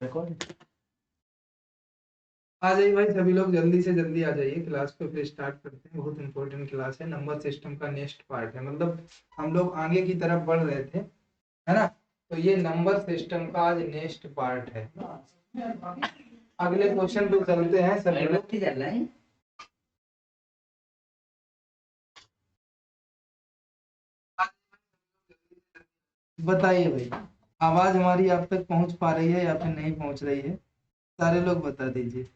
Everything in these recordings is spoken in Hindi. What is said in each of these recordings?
रिकॉर्ड आ जाइए भाई, सभी लोग जल्दी से जल्दी आ जाइए, क्लास को फिर स्टार्ट करते हैं। बहुत इंपॉर्टेंट क्लास है, नंबर सिस्टम का नेक्स्ट पार्ट है, मतलब हम लोग आगे की तरफ बढ़ रहे थे, है ना। तो ये नंबर सिस्टम का आज नेक्स्ट पार्ट है। अगले क्वेश्चन पे चलते हैं सभी लोग। चल रहा है, बताइए भाई, आवाज हमारी आप तक पहुंच पा रही है या फिर नहीं पहुंच रही है? सारे लोग बता दीजिए,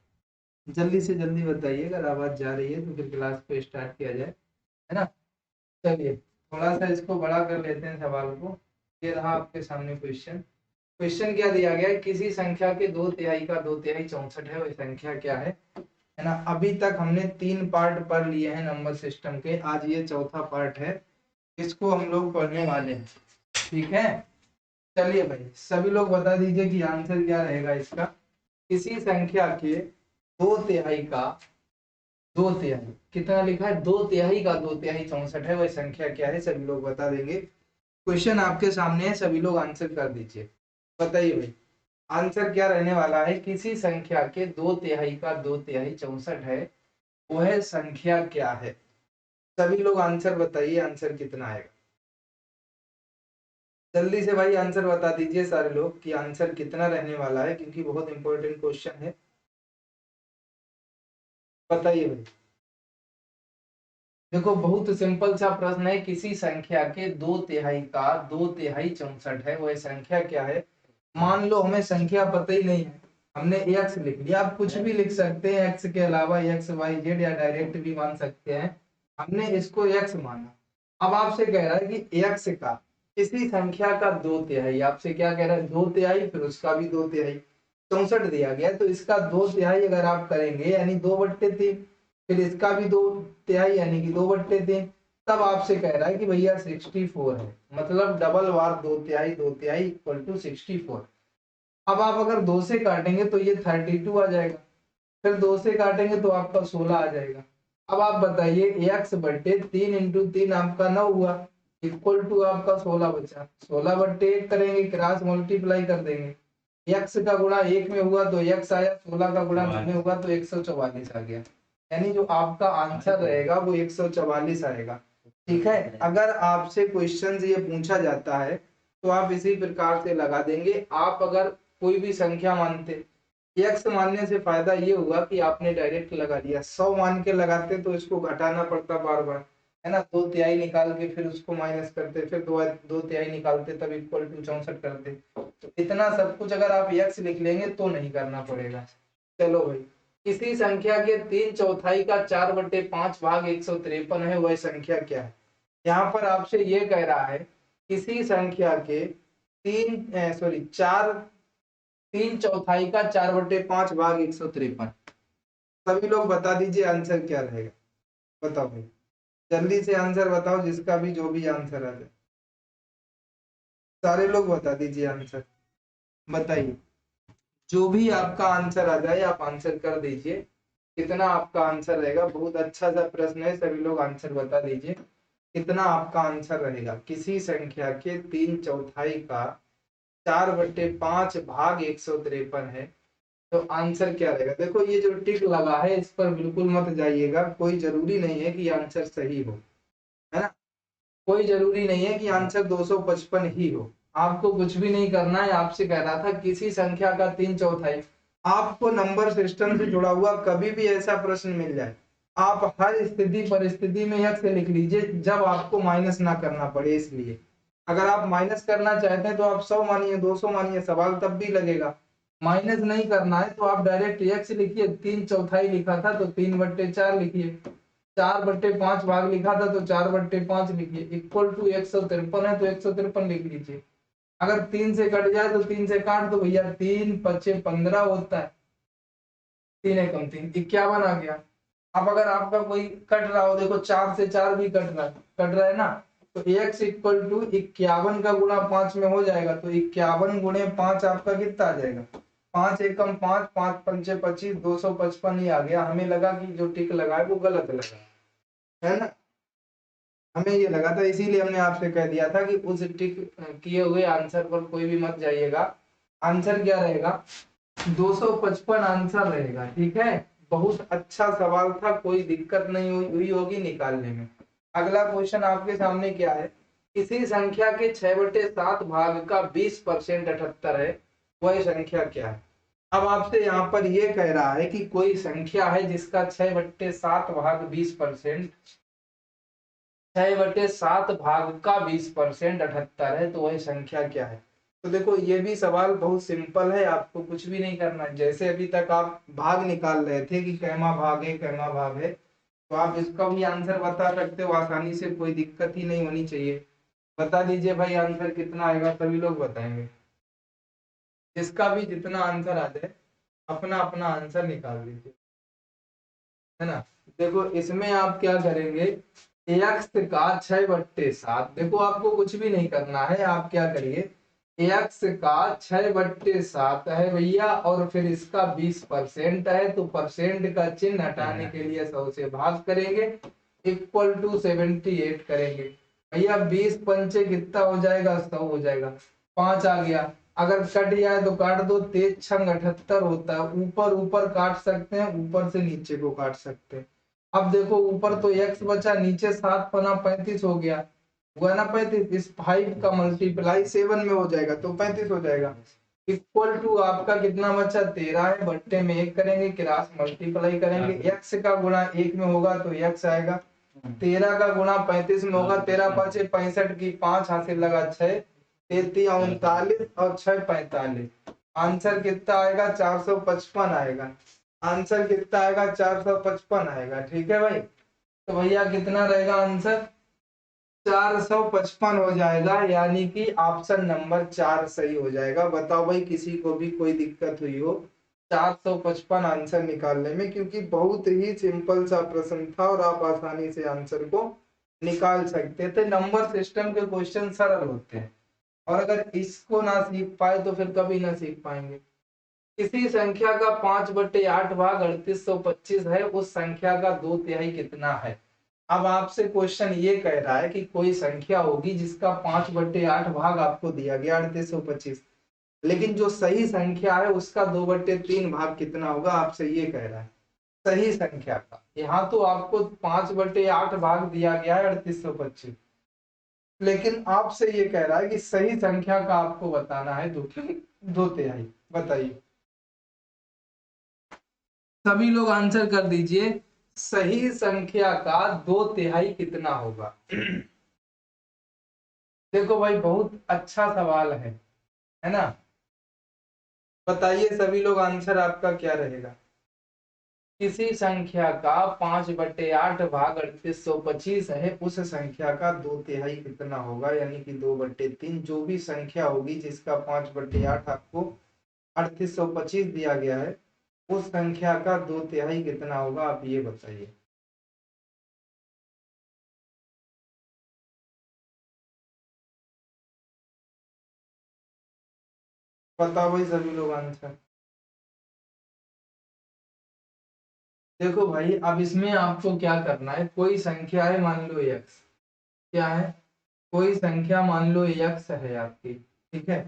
जल्दी से जल्दी बताइए। अगर आवाज जा रही है तो फिर क्लास को स्टार्ट किया जाए, है ना। चलिए थोड़ा सा इसको बड़ा कर लेते हैं सवाल को। ये रहा आपके सामने क्वेश्चन। क्वेश्चन क्या दिया गया है, किसी संख्या के 2/3 का 2/3 64 है, वही संख्या क्या है ना। अभी तक हमने 3 पार्ट पढ़ लिए हैं नंबर सिस्टम के, आज ये चौथा पार्ट है, इसको हम लोग पढ़ने वाले हैं, ठीक है। चलिए भाई, सभी लोग बता दीजिए कि आंसर क्या रहेगा इसका। किसी संख्या के 2/3 का 2/3, कितना लिखा है, 2/3 का 2/3 64 है, वह संख्या क्या है, सभी लोग बता देंगे। क्वेश्चन आपके सामने है, सभी लोग आंसर कर दीजिए। बताइए भाई, आंसर क्या रहने वाला है। किसी संख्या के 2/3 का 2/3 64 है, वह संख्या क्या है। सभी लोग आंसर बताइए, आंसर कितना आएगा। जल्दी से भाई आंसर बता दीजिए सारे लोग कि आंसर कितना रहने वाला है, क्योंकि बहुत इंपॉर्टेंट क्वेश्चन है। बताइए भाई। देखो बहुत सिंपल सा प्रश्न है, किसी संख्या के 2/3 का 2/3 64 है, वह संख्या क्या है। मान लो हमें संख्या पता ही नहीं है, हमने x लिख लिया। आप कुछ भी लिख सकते हैं, x के अलावा x y z या डायरेक्ट भी मान सकते हैं। हमने इसको x माना। अब आपसे कह रहा है कि x का किसी संख्या का 2/3, आपसे क्या कह रहा है, 2/3 फिर उसका भी 2/3 64 दिया गया है, तो इसका 2/3 अगर आप करेंगे यानी 2/3, फिर इसका भी 2/3 यानी कि 2/3, तब आपसे कह रहा है कि भैया 64 है, मतलब डबल वार 2/3 2/3 इक्वल टू 64। अब आप अगर 2 से काटेंगे तो ये 32 आ जाएगा, फिर 2 से काटेंगे तो आपका 16 आ जाएगा। अब आप बताइए, x/3 इंटू 3 आपका 9 हुआ, इक्वल टू आपका 16 बचा। 16/1 करेंगे, क्रॉस मल्टीप्लाई कर देंगे, x का गुणा 1 में हुआ तो x आया, 16 का गुणा 2 में हुआ तो 144 आ गया। यानी जो आपका आंसर रहेगा वो 144 आएगा, ठीक है। अगर आपसे क्वेश्चन ये पूछा जाता है तो आप इसी प्रकार से लगा देंगे। आप अगर कोई भी संख्या मानते, x मानने से फायदा ये हुआ कि आपने डायरेक्ट लगा दिया। 100 मान के लगाते तो इसको घटाना पड़ता बार बार, है ना। 2/3 निकाल के फिर उसको माइनस करते, फिर 2/3 निकालते, तब इक्वल टू 64 करते। तो इतना सब कुछ अगर आप x लिख लेंगे तो नहीं करना पड़ेगा। चलो भाई, किसी संख्या के 3/4 का 4/5 भाग 153 है, वह संख्या क्या है। यहाँ पर आपसे ये कह रहा है, किसी संख्या के 3/4 का 4/5 भाग 153। सभी लोग बता दीजिए आंसर क्या रहेगा। बताओ भाई, जल्दी से आंसर बताओ, जिसका भी जो भी आंसर आ जाए। सारे लोग बता दीजिए आंसर, बताइए। जो भी आपका आंसर आ जाए आप आंसर कर दीजिए। कितना आपका आंसर रहेगा, बहुत अच्छा सा प्रश्न है, सभी लोग आंसर बता दीजिए। कितना आपका आंसर रहेगा। किसी संख्या के 3/4 का 4/5 भाग 153 है, तो आंसर क्या रहेगा। देखो ये जो टिक लगा है इस पर बिल्कुल मत जाइएगा, कोई जरूरी नहीं है कि आंसर सही हो, है ना। कोई जरूरी नहीं है कि आंसर 255 ही हो। आपको कुछ भी नहीं करना है। आपसे कह रहा था किसी संख्या का 3/4। आपको नंबर सिस्टम से जुड़ा हुआ कभी भी ऐसा प्रश्न मिल जाए, आप हर स्थिति परिस्थिति में यह से लिख लीजिए जब आपको माइनस ना करना पड़े। इसलिए अगर आप माइनस करना चाहते हैं तो आप 100 मानिए, 200 मानिए, सवाल तब भी लगेगा। माइनस नहीं करना है तो आप डायरेक्ट x लिखिए। 3/4 लिखा था तो 3/4 लिखिए। 4/5 भाग लिखा था तो 4/5 लिखिए। इक्वल टू 153 है तो 153 लिख लीजिए। अगर 3 से कट जाए तो 3 से काट दो भैया, 3×5 = 15 होता है। 3×1 = 3, 51 आ गया। अब अगर आपका कोई कट रहा हो, देखो 4 से 4 भी कट रहा है ना, तो x इक्वल टू 51 का गुणा 5 में हो जाएगा, तो 51 गुणे 5 आपका कितना आ जाएगा, 5×1 = 5, 5×5 = 25, 255 ही आ गया। हमें लगा कि जो टिक लगा है वो गलत लगा, है ना। हमें ये लगा था, इसीलिए हमने आपसे कह दिया था कि उस टिक किए हुए आंसर पर कोई भी मत जाइएगा। आंसर क्या रहेगा, 255 आंसर रहेगा। ठीक है, बहुत अच्छा सवाल था, कोई दिक्कत नहीं हुई होगी निकालने में। अगला क्वेश्चन आपके सामने क्या है, किसी संख्या के 6/7 भाग का 20% 78 है, वह संख्या क्या है। अब आपसे यहाँ पर ये कह रहा है कि कोई संख्या है जिसका 6/7 भाग 20%, 6/7 भाग का 20% 78 है, तो वह संख्या क्या है। तो देखो ये भी सवाल बहुत सिंपल है, आपको कुछ भी नहीं करना है। जैसे अभी तक आप भाग निकाल रहे थे कि कैमा भाग है कैमा भाग है, तो आप इसका भी आंसर बता सकते हो आसानी से, कोई दिक्कत ही नहीं होनी चाहिए। बता दीजिए भाई आंसर कितना आएगा, सभी लोग बताएंगे। जिसका भी जितना आंसर आ जाए अपना अपना आंसर निकाल लीजिए, है ना। देखो इसमें आप क्या करेंगे, एक्स का 6/7, देखो आपको कुछ भी नहीं करना है, आप क्या करिए, एक्स का 6/7 है भैया, और फिर इसका 20% है, तो परसेंट का चिन्ह हटाने के लिए 100 से भाग करेंगे, इक्वल टू 78 करेंगे। भैया 20 पंचे कितना हो जाएगा, 100 हो जाएगा, 5 आ गया। अगर कट जाए तो काट दो, तेज छंग 78 होता है, ऊपर ऊपर काट सकते हैं, ऊपर से नीचे को काट सकते हैं। अब देखो ऊपर तो x बचा, नीचे 7 पना 35 हो गया, हुआ ना 35, इस 5 का मल्टीप्लाई 7 में हो जाएगा तो 35 हो जाएगा। इक्वल टू आपका कितना बचा, 13 है, बट्टे में 1 करेंगे, क्रॉस मल्टीप्लाई करेंगे, x का गुणा 1 में होगा तो x आएगा, 13 का गुणा 35 में होगा, 13 5 65 की 5 हासिल लगा 6, 33 39 और 6 45, आंसर कितना आएगा, 455 आएगा। आंसर कितना आएगा, 455 आएगा। ठीक है भाई, तो भैया कितना रहेगा आंसर, 455 हो जाएगा, यानी कि ऑप्शन नंबर 4 सही हो जाएगा। बताओ भाई किसी को भी कोई दिक्कत हुई हो 455 आंसर निकालने में, क्योंकि बहुत ही सिंपल सा प्रश्न था और आप आसानी से आंसर को निकाल सकते थे। नंबर सिस्टम के क्वेश्चन सरल होते हैं, और अगर इसको ना सीख पाए तो फिर कभी ना सीख पाएंगे। किसी संख्या का 5/8 भाग 3825 है, उस संख्या का 2/3 कितना है। अब आपसे क्वेश्चन ये कह रहा है कि कोई संख्या होगी जिसका 5/8 भाग आपको दिया गया 3825, लेकिन जो सही संख्या है उसका 2/3 भाग कितना होगा, आपसे ये कह रहा है सही संख्या का। यहाँ तो आपको 5/8 भाग दिया गया है 3825, लेकिन आपसे ये कह रहा है कि सही संख्या का आपको बताना है 2/3। बताइए, सभी लोग आंसर कर दीजिए, सही संख्या का 2/3 कितना होगा। देखो भाई बहुत अच्छा सवाल है ना। बताइए सभी लोग आंसर आपका क्या रहेगा। किसी संख्या का 5/8 भाग 3825 है, उस संख्या का 2/3 कितना होगा, यानी कि 2/3। जो भी संख्या होगी जिसका 5/8 आपको 3825 दिया गया है, उस संख्या का 2/3 कितना होगा, आप ये बताइए। बताओ भाई सभी लोग आंसर। देखो भाई अब इसमें आपको क्या करना है, कोई संख्या है मान लो x, क्या है, कोई संख्या मान लो x है आपकी, ठीक है,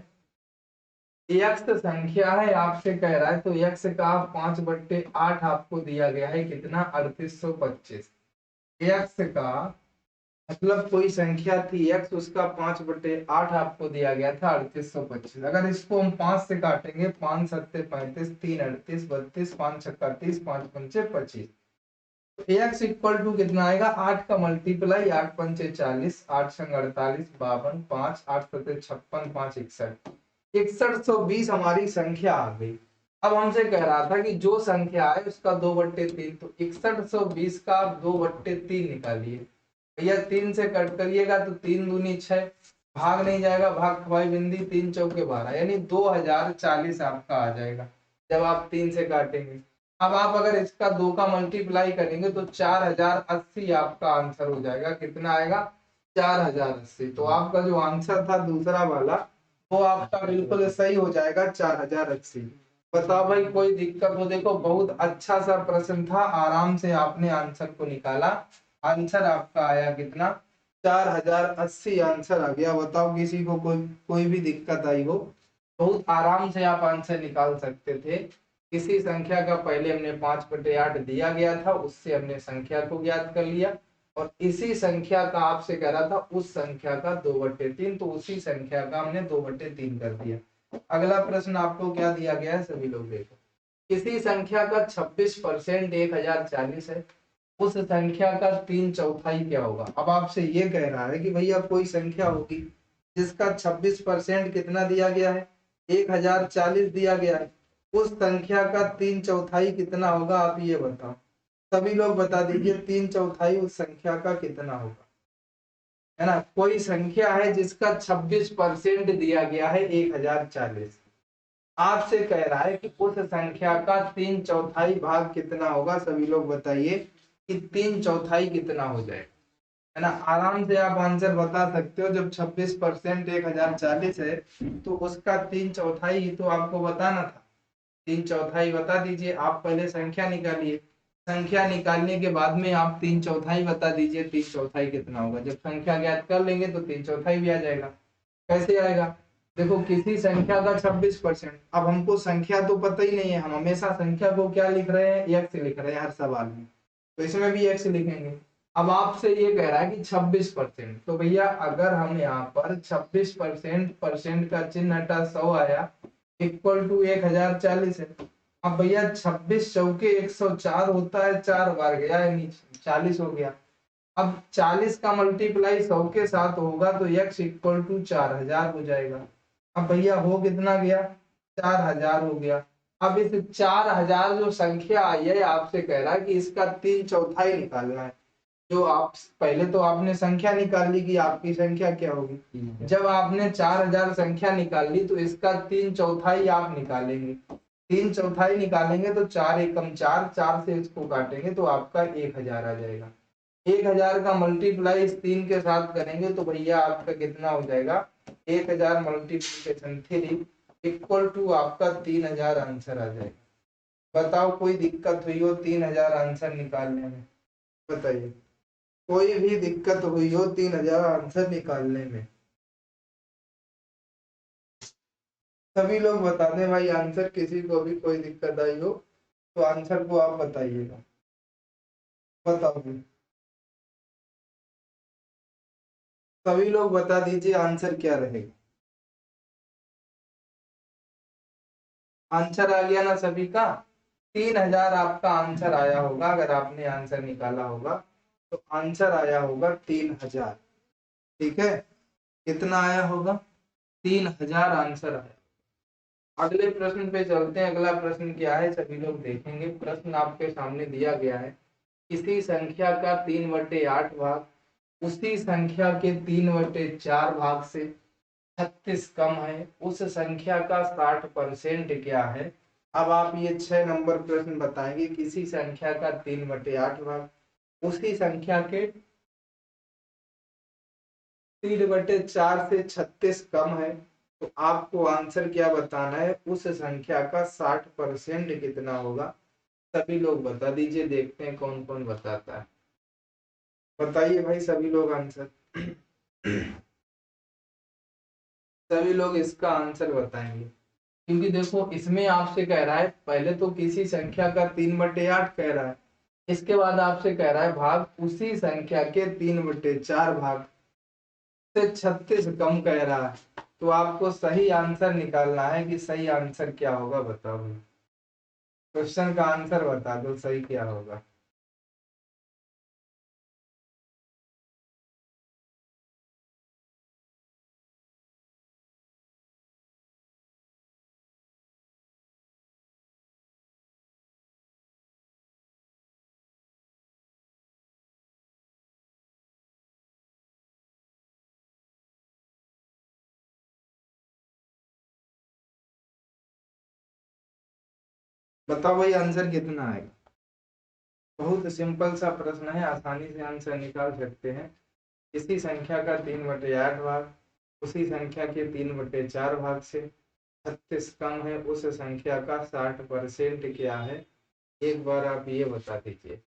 x संख्या है, आपसे कह रहा है तो x का 5/8 आपको दिया गया है कितना, 3825। x का मतलब कोई संख्या थी x, उसका 5/8 आपको दिया गया था 3825। अगर इसको हम 5 से काटेंगे, 5 सत्ते 35, 3 38 32, 5 छक्का 30, 5 पंचे 25, एक्स इक्वल टू कितना आएगा, 8 का मल्टीप्लाई, 8 पंचे 40, 8 छंग 48, 52, 5 8 सत्ते 56, 5 61, 6120 हमारी संख्या आ गई। अब हमसे कह रहा था कि जो संख्या है उसका 2/3, तो 6120 का 2/3 निकालिए। भैया 3 से कट करिएगा तो 3 दूनी 6, भाग नहीं जाएगा, भाग खवाई बिंदी, 3 चौके 12, यानी 2040 आपका आ जाएगा जब आप 3 से काटेंगे। अब आप अगर इसका 2 का मल्टीप्लाई करेंगे तो 4080 आपका आंसर हो जाएगा। कितना आएगा, 4080। तो आपका जो आंसर था दूसरा वाला, वो आपका बिल्कुल सही हो जाएगा, 4080। बताओ भाई कोई दिक्कत हो, देखो बहुत अच्छा सा प्रश्न था, आराम से आपने आंसर को निकाला। आंसर आपका आया कितना, 4080 आंसर आ गया। बताओ किसी को कोई कोई भी दिक्कत आई हो बहुत आराम से आप आंसर निकाल सकते थे। किसी संख्या का पहले हमने 5/8 दिया गया था, उससे हमने संख्या को ज्ञात कर लिया, और इसी संख्या का आपसे कह रहा था उस संख्या का 2/3, तो उसी संख्या का हमने 2/3 कर दिया। अगला प्रश्न आपको क्या दिया गया है, सभी लोग देखो। किसी संख्या का 26% 1040 है, उस संख्या का 3/4 क्या होगा। अब आपसे ये कह रहा है कि भैया कोई संख्या होगी जिसका 26% कितना दिया गया है, 1040 दिया गया है, उस संख्या का 3/4 कितना होगा, आप ये बताओ। सभी लोग बता दीजिए 3/4 उस संख्या का कितना होगा, है ना। कोई संख्या है जिसका 26% दिया गया है 1040, आपसे कह रहा है कि उस संख्या का 3/4 भाग कितना होगा। सभी लोग बताइए कि 3/4 कितना हो जाएगा, है ना। आराम से आप आंसर बता सकते हो। जब 26% 1040 है तो उसका 3/4 ही तो आपको बताना था। 3/4 बता दीजिए। आप पहले संख्या निकालिए, संख्या निकालने के बाद में आप 3/4 बता दीजिए 3/4 कितना होगा। जब संख्या ज्ञात कर लेंगे तो 3/4 भी आ जाएगा। कैसे आएगा, देखो किसी संख्या का 26%, अब हमको संख्या तो पता ही नहीं है, हम हमेशा संख्या को क्या लिख रहे हैं, एक्स लिख रहे हैं हर सवाल में, तो इसमें भी एक्स लिखेंगे। अब आपसे ये कह रहा है कि 26%, तो भैया अगर हम यहाँ पर 26% परसेंट का चिन्ह हटा 100 आया, इक्वल टू 1040 है। अब भैया 26 चौके 104 होता है, 4 बार गया है नीचे, 40 हो गया। अब 40 का मल्टीप्लाई 100 के साथ होगा तो x इक्वल टू 4000 हो जाएगा। अब भैया हो कितना गया, 4000 हो गया। अब इस 4000 जो संख्या आई है, आपसे कह रहा है कि इसका 3/4 निकालना है। जो आप पहले तो आपने संख्या निकाल ली कि आपकी संख्या क्या होगी। जब आपने 4000 संख्या निकाल ली तो इसका 3/4 आप निकालेंगे। 3/4 निकालेंगे तो 4 एकम 4, 4 से इसको काटेंगे तो आपका 1000 आ जाएगा। 1000 का मल्टीप्लाई इस 3 के साथ करेंगे तो भैया आपका कितना हो जाएगा, 1000 मल्टीप्लीकेशन 3 इक्वल टू आपका 3000 आंसर आ जाएगा। बताओ कोई दिक्कत हुई हो 3000 आंसर निकालने में, बताइए कोई भी दिक्कत हुई हो 3000 आंसर निकालने में। सभी लोग बता दें भाई आंसर, किसी को भी कोई दिक्कत आई हो तो आंसर को आप बताइएगा। बताओ भी। सभी लोग बता दीजिए आंसर क्या रहेगा। आंसर आ गया ना सभी का, 3000 आपका आंसर आया होगा। अगर आपने आंसर निकाला होगा तो आंसर आया होगा 3000। ठीक है, कितना आया होगा, 3000 आंसर आया। अगले प्रश्न पे चलते हैं। अगला प्रश्न क्या है, सभी लोग देखेंगे। प्रश्न आपके सामने दिया गया है, किसी संख्या का 3/8 भाग उसी संख्या के 3/4 भाग से 36 कम है, उस संख्या का 60% क्या है। अब आप ये 6 नंबर प्रश्न बताएंगे। किसी संख्या का 3/8 भाग उसी संख्या के 3/4 से 36 कम है, तो आपको आंसर क्या बताना है, उस संख्या का 60% कितना होगा। सभी लोग बता दीजिए, देखते हैं कौन कौन बताता है। बताइए भाई सभी लोग आंसर। सभी लोग इसका आंसर बताएंगे, क्योंकि देखो इसमें आपसे कह रहा है, पहले तो किसी संख्या का 3/8 कह रहा है, इसके बाद आपसे कह रहा है भाग उसी संख्या के 3/4 भाग से 36 कम कह रहा है। तो आपको सही आंसर निकालना है कि सही आंसर क्या होगा, बताओ। क्वेश्चन का आंसर बता दो सही क्या होगा। बताओ भाई आंसर कितना आएगा। बहुत सिंपल सा प्रश्न है, आसानी से आंसर निकाल सकते हैं। इसी संख्या का 3/8 भाग उसी संख्या के 3/4 भाग से 36 कम है, उस संख्या का 60% क्या है। एक बार आप ये बता दीजिए।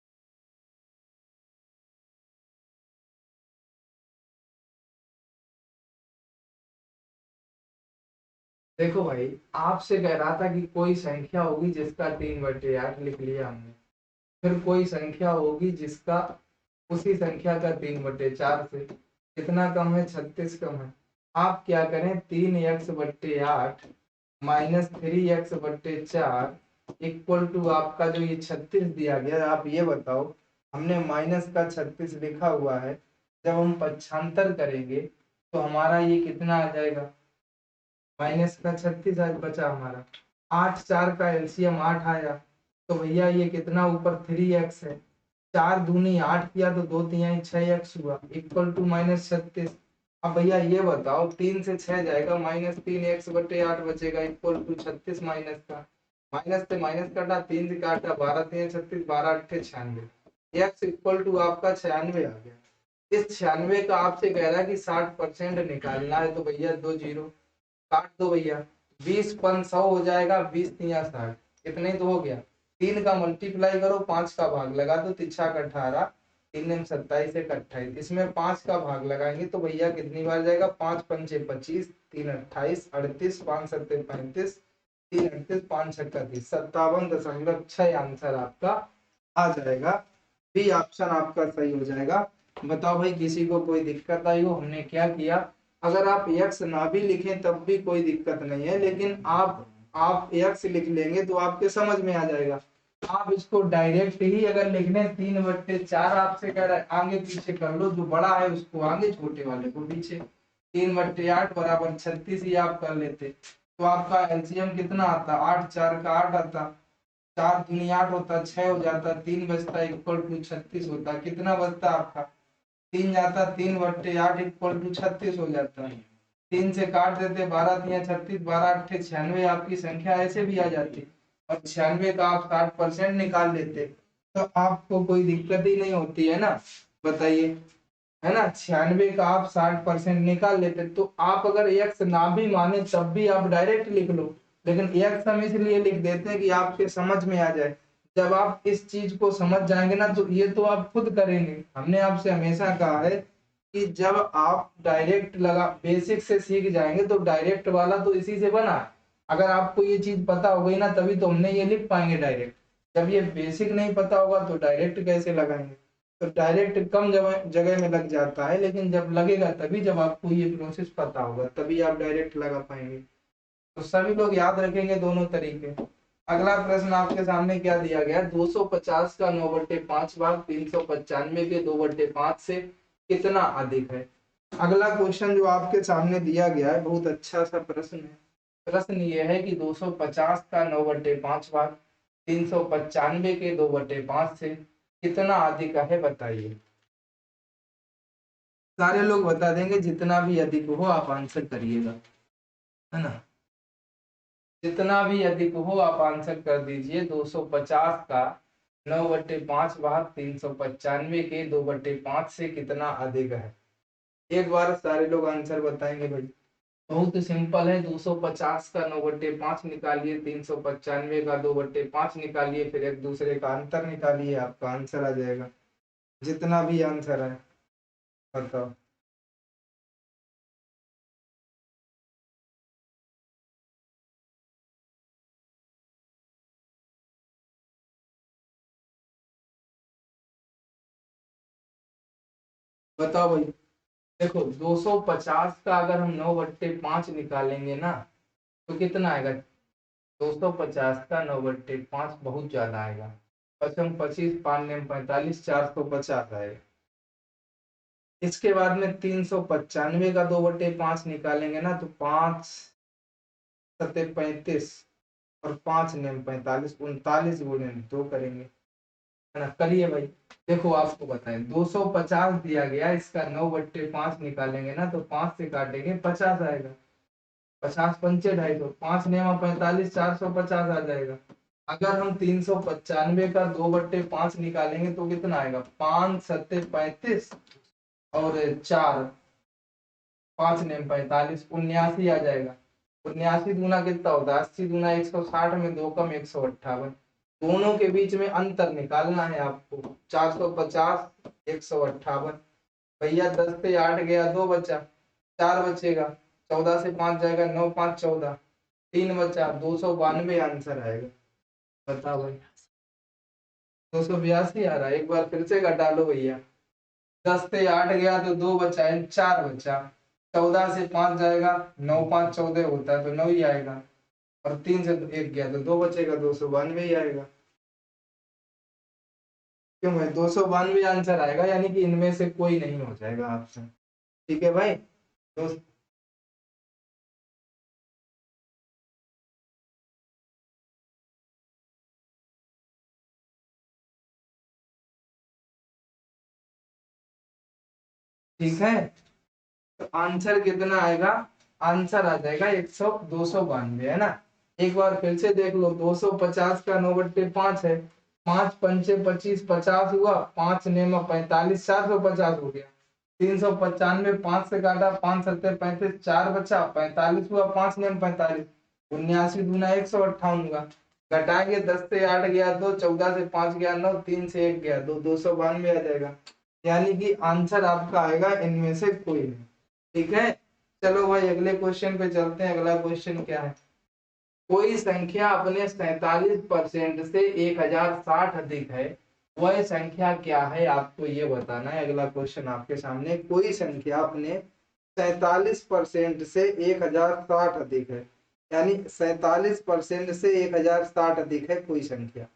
देखो भाई, आपसे कह रहा था कि कोई संख्या होगी जिसका 3/8 लिख लिया हमने, फिर कोई संख्या होगी जिसका उसी संख्या का 3/4 से कितना कम है, 36 कम है। आप क्या करें, 3x/8 -3x/4 इक्वल टू आपका जो ये 36 दिया गया, आप ये बताओ, हमने माइनस का 36 लिखा हुआ है, जब हम पक्षांतर करेंगे तो हमारा ये कितना आ जाएगा, माइनस का 36 आज बचा हमारा। 8 4 का एलसीएम 8 आया, तो भैया ये कितना ऊपर 3x है, 4 दूनी 8 किया तो 2 तिहाई 6x हुआ, इक्वल टू -36। अब भैया ये बताओ, 3 से 6 जाएगा, -3x/8 बचेगा, इक्वल टू 36 माइनस का, माइनस से माइनस काटा, 3 से काटा, 12 3 36, 12 8 96, x इक्वल टू आपका 96 आ गया। इस 96 का आपसे कह रहा है कि 60% निकालना है, तो भैया 2 जीरो काट दो भैया, 20 पन 100 हो जाएगा, 20 तिया 60, इतने तो हो गया। 3 का मल्टीप्लाई करो, 5 का भाग लगा दो, 3 छक 18, 3 27 1 28, इसमें 5 का भाग लगाएंगे तो भैया कितनी बार जाएगा, 5 पंचे 25, 3 28, 38, 5 सत्ते 35, 3 38, 5 छक्का 30, 57.6 आंसर आपका आ जाएगा। बी ऑप्शन आपका सही हो जाएगा। बताओ भाई, किसी को कोई दिक्कत आई हो? हमने क्या किया, अगर आप x ना भी लिखें तब भी कोई दिक्कत नहीं है, लेकिन आप x लिख लेंगे तो आपके समझ में आ जाएगा। आप इसको डायरेक्ट ही अगर लिखने 3/4 आपसे कह रहा है, आगे पीछे कर लो, जो बड़ा है उसको आगे, छोटे वाले को पीछे। 3/8 बराबर 36 ही आप कर लेते, तो आपका एलसीएम कितना आता, 8 4 का 8 आता, 4 दूनी 8 होता, 6 हो जाता, 3 बचता, इक्वल टू 36 होता, कितना बचता आपका, 3 जाता, 3/8 इक्वल टू 36 हो जाता है। 3 से काट देते, 12 तिया 36, 12 8 96, आपकी संख्या ऐसे भी आ जाती, और 96 का आप 60% निकाल लेते, तो आपको कोई दिक्कत ही नहीं होती है ना, बताइए, है ना। 96 का आप 60% निकाल लेते, तो आप अगर एक्स ना भी माने तब भी आप डायरेक्ट लिख लो, लेकिन एक्स हम इसलिए लिख देते हैं कि आपके समझ में आ जाए। जब आप इस चीज को समझ जाएंगे ना, तो ये तो आप खुद करेंगे। हमने आपसे हमेशा कहा है कि जब आप डायरेक्ट लगा बेसिक से सीख जाएंगे, तो डायरेक्ट वाला तो इसी से बना है। अगर आपको ये चीज पता हो गई ना, तभी तो हमने ये लिख पाएंगे डायरेक्ट। जब ये बेसिक नहीं पता होगा तो डायरेक्ट कैसे लगाएंगे। तो डायरेक्ट कम जगह में लग जाता है, लेकिन जब लगेगा तभी, जब आपको ये प्रोसेस पता होगा तभी आप डायरेक्ट लगा पाएंगे। तो सभी लोग याद रखेंगे दोनों तरीके। अगला प्रश्न आपके सामने क्या दिया गया, 250 का 9/5 भाग 395 के 2/5 से कितना अधिक है। अगला क्वेश्चन जो आपके सामने दिया गया है, बहुत अच्छा सा प्रश्न है। प्रश्न ये है कि 250 का 9/5 भाग 395 के 2/5 से कितना अधिक है, बताइए। सारे लोग बता देंगे, जितना भी अधिक हो आप आंसर करिएगा, है ना। जितना भी अधिक हो आप आंसर कर दीजिए। 250 का 9/5 भाग 395 के 2/5 से कितना अधिक है। एक बार सारे लोग आंसर बताएंगे भाई। बहुत सिंपल है, 250 का 9/5 निकालिए, 395 का 2/5 निकालिए, फिर एक दूसरे का अंतर निकालिए, आपका आंसर आ जाएगा। जितना भी आंसर है बताओ। बताओ भाई। देखो, 250 का अगर हम 9/5 निकालेंगे ना, तो कितना आएगा। 250 का 9/5 बहुत ज्यादा आएगा। पचम 25, 5 45, 450 आएगा। इसके बाद में 395 का 2/5 निकालेंगे ना, तो 5 सत्ते 35, और 5 नेम 45, 39 गुणे 2 करेंगे, है ना। करिए भाई। देखो आपको बताएं, 250 दिया गया, इसका 9/5 निकालेंगे ना, तो 5 से काटेंगे 50 आएगा। 50 पंचे 250, 5 नेमा 45, 450 आ जाएगा। अगर हम 395 का 2/5 निकालेंगे तो कितना आएगा, 5 सत्ते 35, और 4 5 नेम 45, 79 आ जाएगा। 79 दूना कितना होता है, 80 दूना 160 में 2 कम 158। दोनों के बीच में अंतर निकालना है आपको, 450 158। भैया 10 से 8 गया, 2 बचा, 4 बचेगा, 14 से 5 जाएगा, 9 5 14, 3 बचा, 292 आंसर आएगा। बताओ भाई, 282 आ रहा है। एक बार फिर से घटा लो भैया। 10 से 8 गया तो 2 बचा है, 4 बचा। 14 से 5 जाएगा, 9 5 14 होता है तो 9 ही आएगा। और 3 से 1 गया तो 2 बचेगा, 292 ही आएगा। क्यों भाई, 292 आंसर आएगा, यानी कि इनमें से कोई नहीं हो जाएगा आपसे। ठीक है भाई। तो ठीक है, तो आंसर कितना आएगा? आंसर आ जाएगा 292, है ना। एक बार फिर से देख लो, 250 का 9/5 है। 5 पंचे 25, 50 हुआ। 5 नेम 45, 450 हो गया। 395, 5 से काटा, 5 सत्ते 35, 4 बचा, 45 हुआ। 5 नेम 45, 79 दूना 158 हुआ। घटाएंगे, 10 से 8 गया 2, 14 से 5 गया 9, 3 से 1 गया 2, 292 आ जाएगा। यानी कि आंसर आपका आएगा इनमें से कोई नहीं। ठीक है, चलो भाई अगले क्वेश्चन पे चलते हैं। अगला क्वेश्चन क्या है? कोई संख्या अपने 47% से 1060 अधिक है, वह संख्या क्या है? आपको ये बताना है। अगला क्वेश्चन आपके सामने, कोई संख्या अपने 47% से 1060 अधिक है, यानी 47% से 1060 अधिक है कोई संख्या।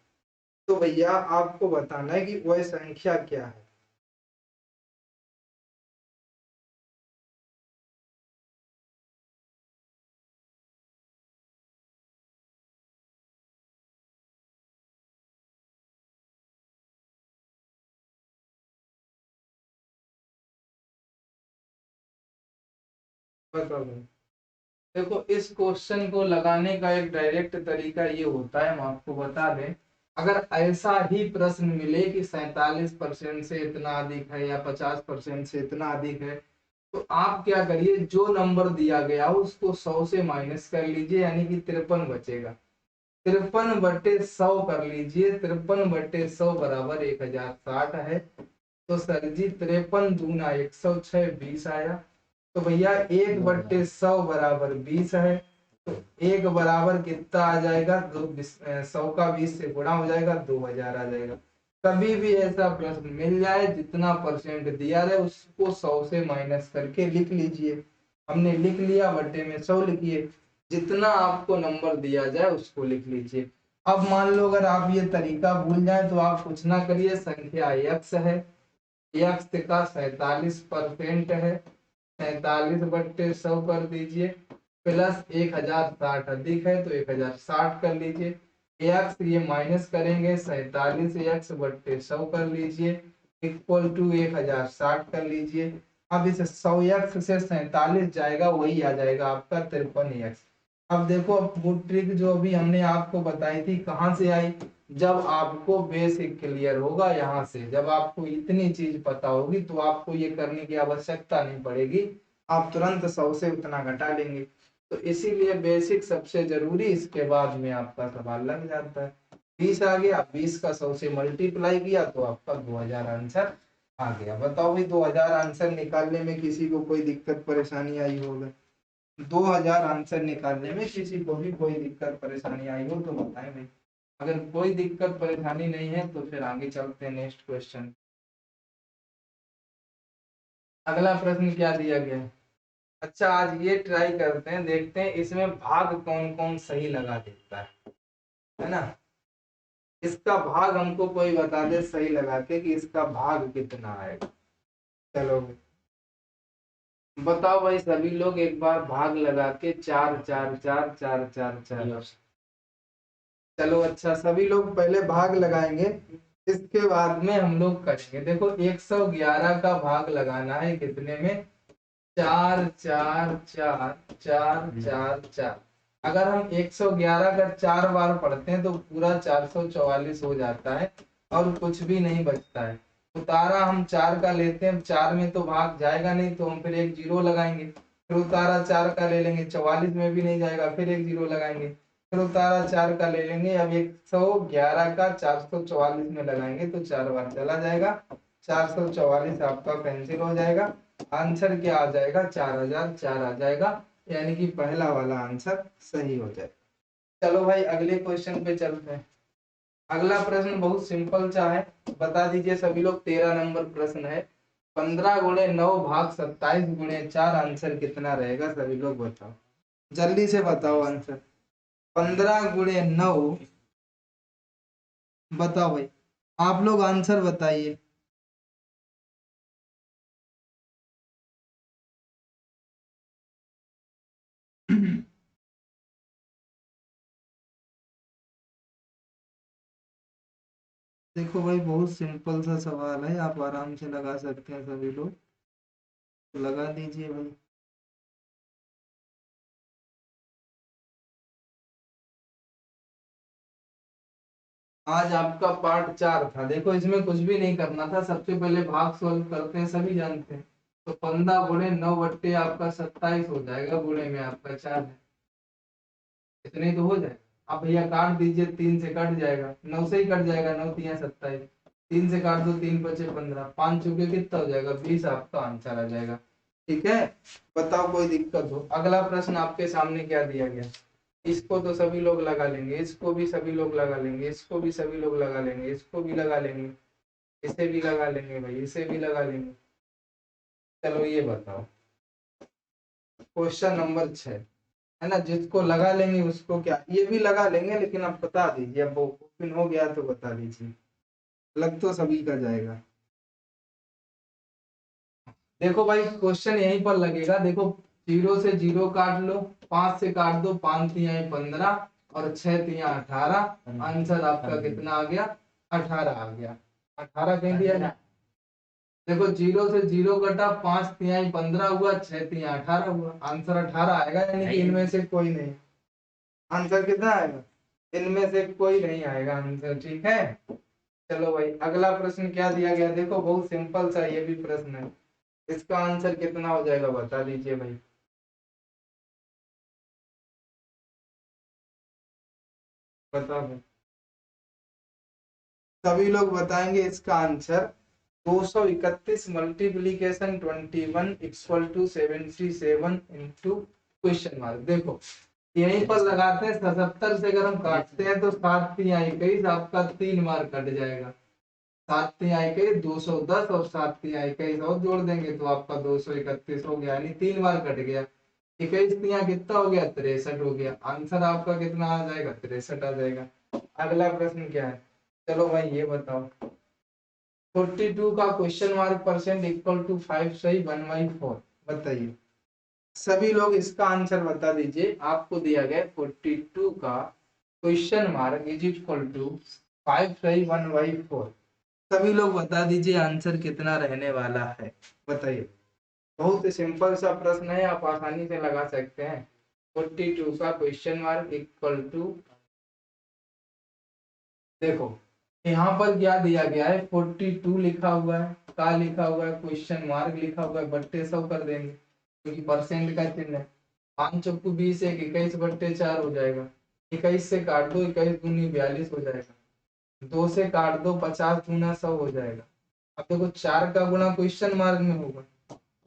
तो भैया आपको बताना है कि वह संख्या क्या है। बताओ भाई। देखो, इस क्वेश्चन को लगाने का एक डायरेक्ट तरीका ये होता है, हम आपको बता दें। अगर ऐसा ही प्रश्न मिले कि 47% से इतना अधिक है या 50% से इतना अधिक है, तो आप क्या करिए, जो नंबर दिया गया हो उसको 100 से माइनस कर लीजिए, यानी कि 53 बचेगा। 53/100 कर लीजिए। 53/100 बराबर 1060 है। तो सर जी 53 दूना 106, 20 आया। तो भैया 1/100 बराबर 20 है। तो एक बराबर कितना आ जाएगा? 100 का 20 से गुणा हो जाएगा, 2000 आ जाएगा। कभी भी ऐसा प्रश्न मिल जाए जितना परसेंट दिया रहे उसको 100 से माइनस करके लिख लीजिए। हमने लिख लिया, बट्टे में 100 लिखिए। जितना आपको नंबर दिया जाए उसको लिख लीजिए। अब मान लो अगर आप ये तरीका भूल जाए तो आप कुछ ना करिए, संख्या x है, x का 47% है, 47/100 कर दीजिए, प्लस 1060 अधिक है तो 1060 कर लीजिए। एक्स ये माइनस करेंगे, 47x/100 कर लीजिए, इक्वल टू 1060 कर लीजिए। अब इसे 100x से 47 जाएगा, वही आ जाएगा आपका 53x। अब देखो, अब वो ट्रिक जो अभी हमने आपको बताई थी कहाँ से आई? जब आपको बेसिक क्लियर होगा, यहाँ से जब आपको इतनी चीज पता होगी तो आपको ये करने की आवश्यकता नहीं पड़ेगी, आप तुरंत 100 से उतना घटा लेंगे। तो इसीलिए बेसिक सबसे जरूरी, इसके बाद में आपका सवाल लग जाता है। 20 आ गया, 20 का 100 से मल्टीप्लाई किया तो आपका 2000 आंसर आ गया। बताओ भाई, 2000 आंसर निकालने में किसी को कोई दिक्कत परेशानी आई होगा? 2000 आंसर निकालने में किसी को भी कोई दिक्कत परेशानी आई हो तो बताएं भाई। अगर कोई दिक्कत परेशानी नहीं है तो फिर आगे चलते हैं नेक्स्ट क्वेश्चन। अगला प्रश्न क्या दिया गया है? अच्छा, आज ये ट्राई करते हैं, देखते हैं इसमें भाग कौन कौन सही लगा देता है ना। इसका भाग हमको कोई बता दे सही लगा के कि इसका भाग कितना आएगा। चलो बताओ भाई, सभी लोग एक बार भाग लगा के, 4 4 4 4 4 4। चलो अच्छा, सभी लोग पहले भाग लगाएंगे, इसके बाद में हम लोग करेंगे। देखो 111 का भाग लगाना है कितने में? 4 4 4 4 4 4। अगर हम 111 का 4 बार पढ़ते हैं तो पूरा 444 हो जाता है और कुछ भी नहीं बचता है। उतारा हम 4 का लेते हैं, 4 में तो भाग जाएगा नहीं तो हम फिर एक जीरो लगाएंगे। फिर उतारा 4 का ले लेंगे, 44 में भी नहीं जाएगा, फिर एक जीरो लगाएंगे। फिर उतारा 4 का ले लेंगे, अब 111 का 444 में लगाएंगे तो 4 बार चला जाएगा, 444 आपका कैंसिल हो जाएगा। आंसर क्या आ जाएगा? 4004 आ जाएगा। यानी कि पहला वाला आंसर सही हो जाए। चलो भाई अगले क्वेश्चन पे चलते हैं। अगला प्रश्न बहुत सिंपल सा है, बता दीजिए सभी लोग। 13 नंबर प्रश्न है। 15 × 9 = 27 × 4 आंसर कितना रहेगा, सभी लोग बताओ, जल्दी से बताओ आंसर। 15 × 9, बताओ भाई, आप लोग आंसर बताइए। देखो भाई बहुत सिंपल सा सवाल है, आप आराम से लगा सकते हैं सभी लोग, तो लगा दीजिए भाई। आज आपका पार्ट 4 था। देखो इसमें कुछ भी नहीं करना था, सबसे पहले भाग सॉल्व करते हैं, सभी जानते हैं। तो 15 × 9 आपका 27 हो जाएगा, गुणे में आपका 4 है, इतने ही तो हो जाएगा। आप भैया काट दीजिए, 3 से कट जाएगा, 9 से ही कट जाएगा, 9×3 = 27, 3 से काट दो, 3×5 = 15, 5 चुके कितना हो जाएगा, 20 आपका आंसर आ जाएगा। ठीक है, बताओ कोई दिक्कत हो। अगला प्रश्न आपके सामने क्या दिया गया, इसको तो सभी लोग लगा लेंगे, इसको भी सभी लोग लगा लेंगे, इसको भी सभी लोग लगा लेंगे, इसको भी लगा लेंगे, इसे भी लगा लेंगे भाई, इसे भी लगा लेंगे। चलो ये बताओ, क्वेश्चन नंबर 6 है ना, जिसको लगा लेंगे उसको क्या, ये भी लगा लेंगे, लेकिन आप बता दीजिए, अब वो ओपन हो गया तो बता दीजिए, लग तो सभी का जाएगा। देखो भाई क्वेश्चन यहीं पर लगेगा, देखो 0 से 0 काट लो, 5 से काट दो, 5×3 = 15 और 6×3 = 18, आंसर आपका कितना आ गया, 18 आ गया। 18 कहीं दिया ना, देखो 0 से 0 कटा, 5×3 = 15 हुआ, 6×3 = 18 हुआ, आंसर 18 आएगा, यानी कि इनमें से कोई नहीं। आंसर कितना आएगा, इनमें से कोई नहीं आएगा आंसर, ठीक है। चलो भाई अगला प्रश्न क्या दिया गया, देखो बहुत सिंपल सा ये भी प्रश्न है, इसका आंसर कितना हो जाएगा बता दीजिए भाई। बताओ भाई, सभी लोग बताएंगे इसका answer. 231 multiplication 21 = 77 into question mark. देखो यहीं पर लगाते हैं, 77 से अगर हम काटते हैं तो 7×3 = 21, आपका 3 बार कट जाएगा। 7×3 = 21 210, और 7×3 = 21 और जोड़ देंगे तो आपका 231 हो गया, यानी 3 बार कट गया। 21×3 कितना हो गया, 63 हो गया, आंसर आपका कितना आ जाएगा, 63 आ जाएगा। अगला प्रश्न क्या है, चलो भाई ये बताओ। 42 का question mark percent equal to 5 सही 1/4, बताइए सभी लोग इसका आंसर बता दीजिए। आपको दिया गया 42 का question mark is equal to 5 सही 1/4, सभी लोग बता दीजिए आंसर कितना रहने वाला है, बताइए। बहुत ही सिंपल सा प्रश्न है, आप आसानी से लगा सकते हैं। 42 का क्वेश्चन मार्क इक्वल टू, देखो यहाँ पर क्या दिया गया है, 42 लिखा हुआ है, का लिखा हुआ है, क्वेश्चन मार्क लिखा हुआ है, बट्टे 100 कर देंगे क्योंकि परसेंट का चिन्ह है। 5×4 = 20, 21/4 हो जाएगा। 21 से काट दो, 21×2 = 42 हो जाएगा। 2 से काट दो, 50×100 हो जाएगा। अब देखो 4 का गुणा क्वेश्चन मार्क में होगा,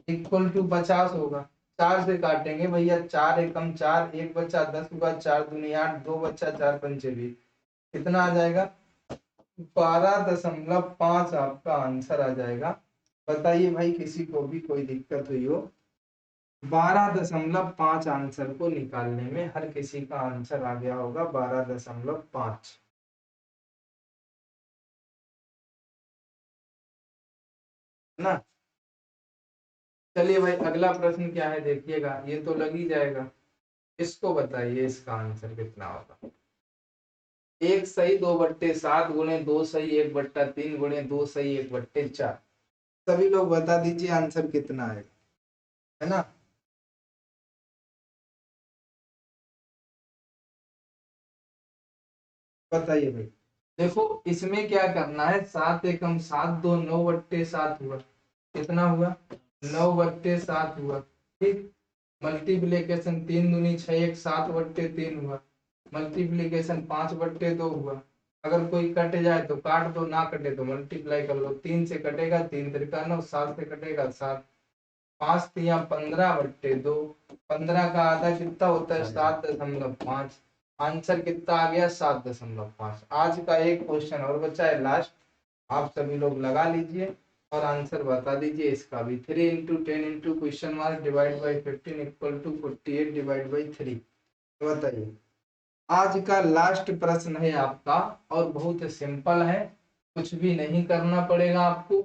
इक्वल टू 50 होगा। 4 से काटेंगे भैया, 4×1 = 4, 1 बच्चा 10 हुआ, 4×2 = 8, 2 बच्चा 4×5 = 20, कितना आ जाएगा, 12.5 आपका आंसर आ जाएगा। बताइए भाई किसी को भी कोई दिक्कत हुई हो, 12.5 आंसर को निकालने में हर किसी का आंसर आ गया होगा 12.5, ना। चलिए भाई अगला प्रश्न क्या है देखिएगा, ये तो लग ही जाएगा। इसको बताइए इसका आंसर कितना होगा। 1 सही 2/7 गुणे 2 सही 1/3 गुणे 2 सही 1/4, सभी लोग बता दीजिए आंसर कितना आएगा, है ना। बताइए भाई, देखो इसमें क्या करना है, 7×1 = 7, 2 9/7 हुआ, कितना हुआ, 9/7 हुआ, ठीक। मल्टीप्लीकेशन 3×2 = 6, 1 7/3 हुआ, मल्टीप्लीकेशन 5/2 हुआ। अगर कोई कट जाए तो काट दो, ना कटे तो मल्टीप्लाई कर लो। 3 से कटेगा 3×3 = 9, 7 से कटेगा 7, 5 तिया 15/2, 15 का आधा कितना होता है 7.5। आंसर कितना आ गया 7.5। आज का एक क्वेश्चन और बचा है लास्ट, आप सभी लोग लगा लीजिए और आंसर बता दीजिए इसका भी। 3 × 10 × question mark divide by 15 equal to 48 divide by 3। बताइए, आज का लास्ट प्रश्न है आपका और बहुत सिंपल है, कुछ भी नहीं करना पड़ेगा आपको।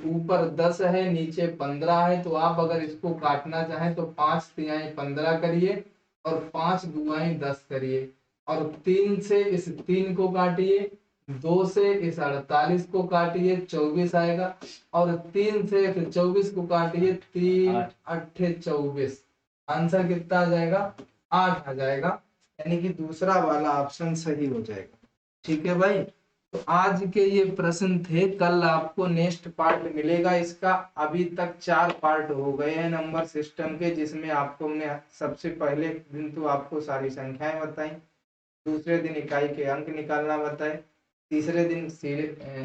ऊपर 10 है नीचे 15 है, तो आप अगर इसको काटना चाहें तो 5 तिहाई 15 करिए और 5 दुआई 10 करिए और 3 से इस 3 को काटिए, 2 से इस 48 को काटिए 24 आएगा और 3 से इस 24 को काटिए 3 8 24। आंसर कितना आ जाएगा 8 आ जाएगा, यानी कि दूसरा वाला ऑप्शन सही हो जाएगा। ठीक है भाई, तो आज के ये प्रश्न थे, कल आपको नेक्स्ट पार्ट मिलेगा इसका। अभी तक 4 पार्ट हो गए हैं नंबर सिस्टम के, जिसमें आपको हमने सबसे पहले दिन तो आपको सारी संख्याएं बताई, दूसरे दिन इकाई के अंक निकालना बताए, तीसरे दिन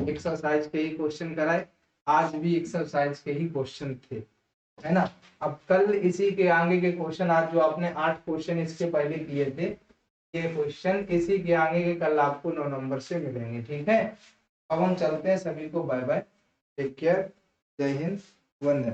एक्सरसाइज के ही क्वेश्चन कराए, आज भी एक्सरसाइज के ही क्वेश्चन थे, है ना। अब कल इसी के आगे के क्वेश्चन, आज जो आपने 8 क्वेश्चन इसके पहले किए थे, ये क्वेश्चन इसी के आगे के कल आपको 9 नंबर से मिलेंगे। ठीक है, अब हम चलते हैं, सभी को बाय बाय, टेक केयर, जय हिंद, वंदे।